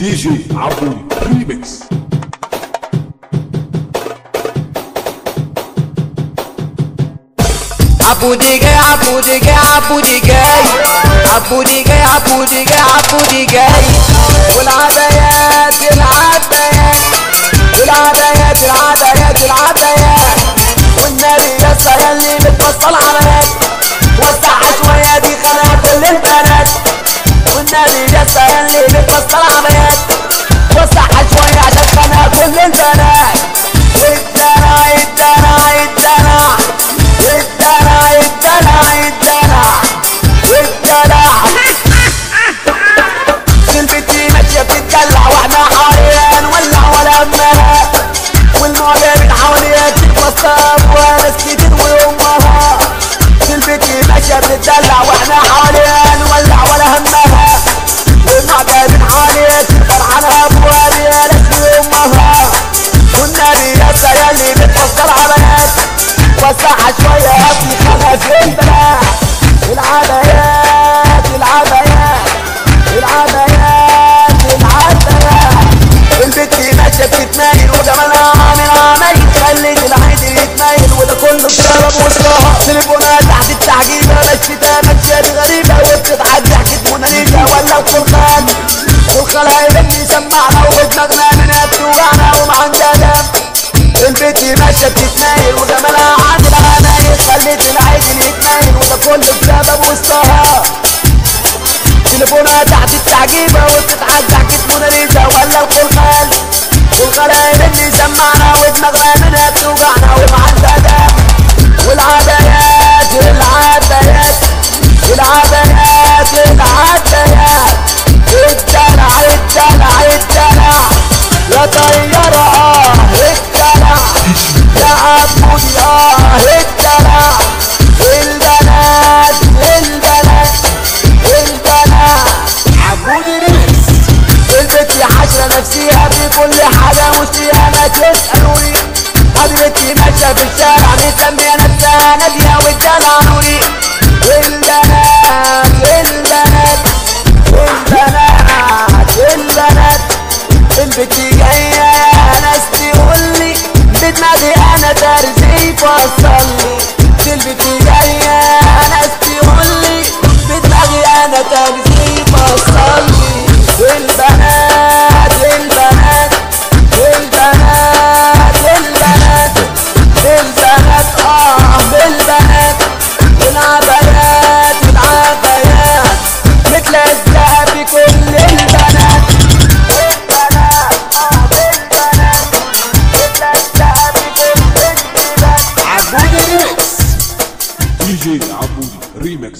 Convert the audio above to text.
دي جي عبودي ريميكس. عبودي جاي عبودي جاي عبودي جاي عبودي جاي عبودي جاي عبودي جاي والعبايات العبايات العبايات العبايات العبايات والنبي يسا يلي بتوصل عبايات وسعها شوية دي خلات للبنات والنبي يسا يلي بتوصل عبايات وسعها شوية عشان خلات للبنات والدلع الدلع الدلع الدلع الدلع الدلع الدلع سلبتي ماشية بتتدلع واحنا حواليها نولع ولا همها والمعجبين حواليها تتوسط وناس كتير وامها سلبتي ماشية بتتدلع واحنا حواليها نولع ولا همها والمعجبين حواليها فرحانها بواليها ناس وامها والنبي يسا يلي بتوصل عبايات وسعها شوية يا ابني خلها في البنات العبايات العبايات العبايات العبايات البت ماشية بتتمايل وجمالها عامل عمايل خلت العيد يتمايل وده كله بسبب وسطها تليفونها تحت التعجيبة مشيتها ماشية غريبة وبتضحك ضحكة موناليزا ولا الخلخال والخالها يبني سمعنا ودماغنا منها بتوجعنا ومعندها دم البت ماشية بتتمايل وجمالها عامل عمايل خلت العيد يتمايل وده كله بسبب وسطها تليفونها تحت التعجيبة وبتضحك ضحكة موناليزا ولا الخلخال والخالها يبني سمعنا ودماغنا منها بتوجعنا ومعندها دم والعبايات العبايات العبايات العبايات الدلع الدلع الدلع يا طيارة الدلع يا عبودي الدلع البنات البنات البنات عبودي ريميكس البت حاشرة نفسيها بكل حاجة مش فيها ما تسألوني حبيبتي ماشية في الشارع مسمية نفسها نادية والدلع نوري البنات البنات البنات البنات البت جاية يا ناس تقولي بدماغي انا ترزي فصلي البت جاية يا ناس تقولي بدماغي انا ترزي فصلي البنات البنات البنات البنات البنات البنات العبايات العبايات متلزقة في كل البنات البنات البنات متلزقة في كل البنات عبودي ريميكس. دي جي عبودي ريميكس.